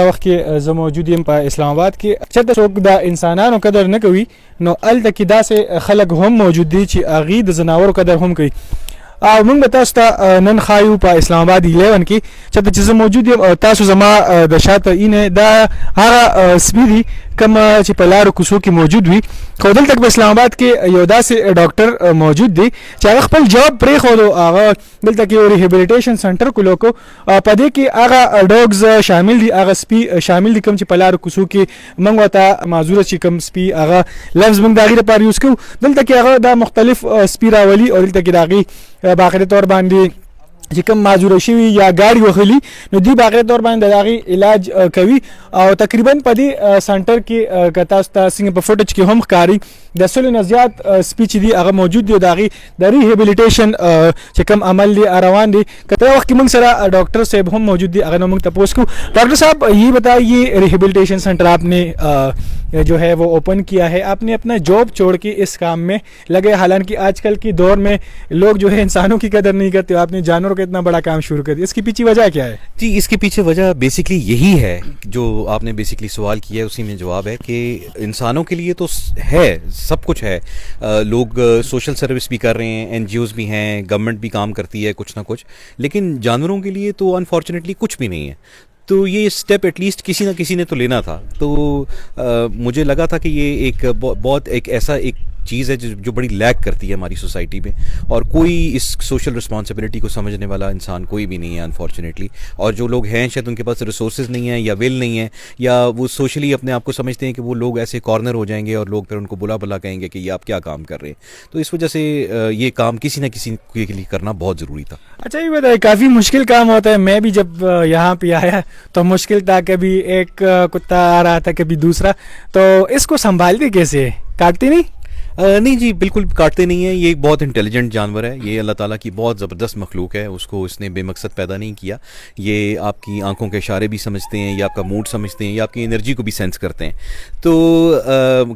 وخت کې زه موجود یم په اسلام آباد کې چې د څوک د انسانانو قدر نه کوي نو هلته کې داسې خلک هم موجود دي چې هغوی د ځناورو قدر هم کوي. او موږ به تاسو ته نن ښایو په اسلام آباد 11 کې چې زه موجود یم او تاسو زما د شاته اینې دا هغه سپي دي کوم چې په لارو کوڅو کې موجود وي. خو دلته په اسلام آباد کې یو داسې ډاکټر موجود دی چې هغه خپل جاب پرېښود او هغه دلته کې یو ریهیبلیټیشن سنټر کلو کو. په دې کې هغه ډاګز شامل دي، هغه سپي شامل دي کوم چې په لارو کوڅو کې موږ ورته معذوره چې کوم سپي هغه لفظ موږ د هغې لپاره یوز کوو. دلته کې هغه دا مختلف سپي راولي او دلته کې د هغې باقاعده طور باندې چې کوم معذوره شوي یا ګاډي وهلي نو دوی باقاعده طور باندې د هغې علاج کوي. او تقریبا په دې سنټر کې که تاسو ته څنګه په فوټیج کې هم ښکاري د 100 نه زیات سپي چې دي هغه موجود دي او د هغې د ریهیبلیټیشن چې کوم عمل دی روان دی. که په وخت کې موږ سره ډاکٹر صاحب هم موجود دي هغه نه موږ تپوس کوو. ڈاکٹر صاحب یہ بتائیے ریہیبلیٹیشن سینٹر آپ نے جو ہے وہ اوپن کیا ہے، آپ نے اپنا جاب چھوڑ کے اس کام میں لگے، حالانکہ آج کل کے دور میں لوگ جو ہے انسانوں کی قدر نہیں کرتے، آپ نے جانوروں کا اتنا بڑا کام شروع کر دیا، اس کی پیچھے وجہ کیا ہے؟ جی اس کے پیچھے وجہ بیسکلی یہی ہے جو آپ نے بیسکلی سوال کیا ہے اسی میں جواب ہے کہ انسانوں کے لیے تو ہے سب کچھ ہے، لوگ سوشل سروس بھی کر رہے ہیں، این جی اوز بھی ہیں، گورنمنٹ بھی کام کرتی ہے کچھ نہ کچھ، لیکن جانوروں کے لیے تو انفارچونیٹلی کچھ بھی نہیں ہے. تو یہ اسٹیپ ایٹ لیسٹ کسی نہ کسی نے تو لینا تھا. تو مجھے لگا تھا کہ یہ ایک بہت ایک ایسا ایک چیز ہے جو بڑی لیک کرتی ہے ہماری سوسائٹی میں، اور کوئی اس سوشل رسپانسبلٹی کو سمجھنے والا انسان کوئی بھی نہیں ہے انفارچونیٹلی. اور جو لوگ ہیں شاید ان کے پاس ریسورسز نہیں ہیں یا ول نہیں ہے، یا وہ سوشلی اپنے آپ کو سمجھتے ہیں کہ وہ لوگ ایسے کارنر ہو جائیں گے اور لوگ پھر ان کو بلا بلا کہیں گے کہ یہ آپ کیا کام کر رہے ہیں. تو اس وجہ سے یہ کام کسی نہ کسی کے لیے کرنا بہت ضروری تھا. اچھا یہ بتائیے، کافی مشکل کام ہوتا ہے. میں بھی جب یہاں پہ آیا تو مشکل تھا، کبھی ایک کتا آ رہا تھا کبھی دوسرا، تو اس کو سنبھالتے کیسے؟ کاٹتے نہیں؟ نہیں جی بالکل کاٹتے نہیں ہیں. یہ ایک بہت انٹیلیجنٹ جانور ہے، یہ اللہ تعالیٰ کی بہت زبردست مخلوق ہے، اس کو اس نے بے مقصد پیدا نہیں کیا. یہ آپ کی آنکھوں کے اشارے بھی سمجھتے ہیں، یا آپ کا موڈ سمجھتے ہیں، یا آپ کی انرجی کو بھی سینس کرتے ہیں. تو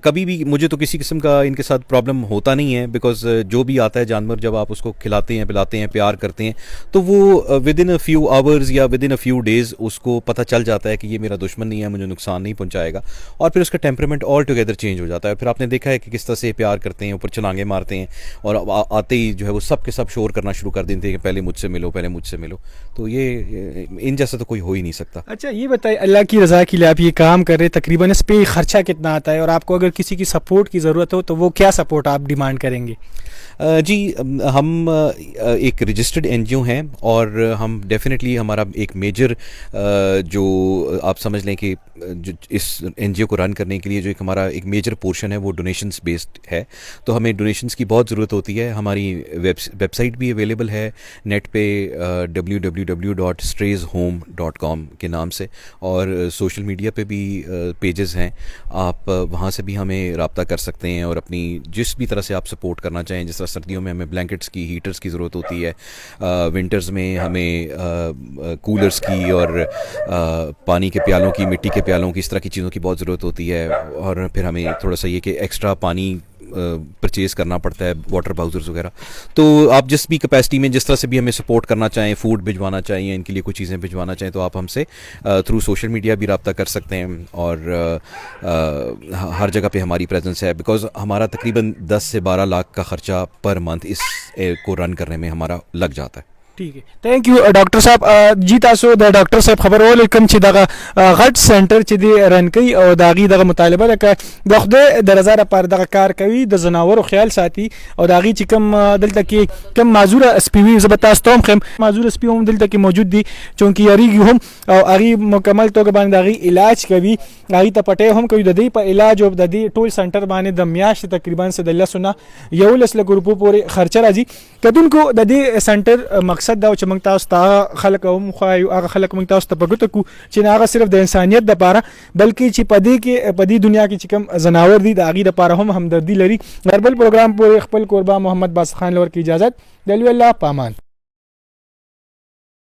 کبھی بھی مجھے تو کسی قسم کا ان کے ساتھ پرابلم ہوتا نہیں ہے، بیکاز جو بھی آتا ہے جانور جب آپ اس کو کھلاتے ہیں پلاتے ہیں پیار کرتے ہیں تو وہ within a few hours یا within a few days اس کو پتہ چل جاتا ہے کہ یہ میرا دشمن نہیں ہے، مجھے نقصان نہیں پہنچائے گا، اور پھر اس کا ٹیمپرامنٹ آل ٹوگیدر چینج ہو جاتا ہے. پھر آپ نے دیکھا ہے کہ کس طرح سے پیار کرتے ہیں، اوپر چھلانگیں مارتے ہیں، اور آتے ہی جو ہے وہ سب کے سب شور کرنا شروع کر دیتے ہیں کہ پہلے مجھ سے ملو پہلے مجھ سے ملو. تو یہ ان جیسا تو کوئی ہو ہی نہیں سکتا. اچھا یہ بتائیے، اللہ کی رضا کے لیے آپ یہ کام کر رہے ہیں، تقریباً اس پہ خرچہ کتنا آتا ہے، اور آپ کو اگر کسی کی سپورٹ کی ضرورت ہو تو وہ کیا سپورٹ آپ ڈیمانڈ کریں گے؟ جی ہم ایک رجسٹرڈ این جی او ہیں، اور ہم ڈیفینیٹلی ہمارا ایک میجر جو آپ سمجھ لیں کہ جو اس این جی او کو رن کرنے کے لیے جو ایک ہمارا ایک میجر پورشن ہے وہ ڈونیشنز بیسڈ ہے. تو ہمیں ڈونیشنز کی بہت ضرورت ہوتی ہے. ہماری ویب سائٹ بھی اویلیبل ہے نیٹ پہ www.straysHome.com کے نام سے، اور سوشل میڈیا پہ بھی پیجز ہیں، آپ وہاں سے بھی ہمیں رابطہ کر سکتے ہیں، اور اپنی جس بھی طرح سے آپ سپورٹ کرنا چاہیں. جس طرح سردیوں میں ہمیں بلینکٹس کی ہیٹرز کی ضرورت ہوتی ہے، ونٹرز میں ہمیں کولرز کی اور پانی کے پیالوں کی، مٹی کے پیالوں کی، اس طرح کی چیزوں کی بہت ضرورت ہوتی ہے. اور پھر ہمیں تھوڑا سا یہ کہ ایکسٹرا پانی پرچیز کرنا پڑتا ہے، واٹر باؤزرز وغیرہ. تو آپ جس بھی کیپیسٹی میں جس طرح سے بھی ہمیں سپورٹ کرنا چاہیں، فوڈ بھجوانا چاہیے، ان کے لیے کچھ چیزیں بھجوانا چاہیں، تو آپ ہم سے تھرو سوشل میڈیا بھی رابطہ کر سکتے ہیں. اور ہر جگہ پہ ہماری پریزنس ہے، بیکاز ہمارا تقریباً 10 سے 12 لاکھ کا خرچہ پر منتھ اس کو رن کرنے میں ہمارا لگ جاتا ہے. ٹھیک ہے، تھینک یو ڈاکٹر صاحب. جی تاسو د ډاکټر صاحب خبرول کوم چې دغه غټ سنټر چې دی رن کوي او د هغې دغه مطالبه ده که د خدای د رضا لپاره دغه کار کوي، د ځناورو خیال ساتي، او د هغې چې کوم دلته کې کوم معذوره سپي وي، زه به تاسو ته هم ښیم معذوره سپي هم دلته کې موجود دي، چونکې یریږي هم او هغې مکمل توګه باندې د هغې علاج کوي، هغې ته پټۍ هم کوي. د دې په علاج او د دې ټول سنټر باندې د میاشتې تقریبا د 10 نه 11 لک روپو پورې خرچه راځي. کتونکو د دې سنټر مقصد دا چې موږ تاسو ته خلک هم ښایو، هغه خلک موږ تاسو ته په ګوته کړو چې نه هغه صرف د انسانیت دپاره بلکې چې په دې دنیا کې چې کوم ځناور دي د هغې دپاره هم همدردي لري. هر بل پروګرام پورې خپل کوربه محمد باسط خان لور کی اجازت. دلوي الله پامان.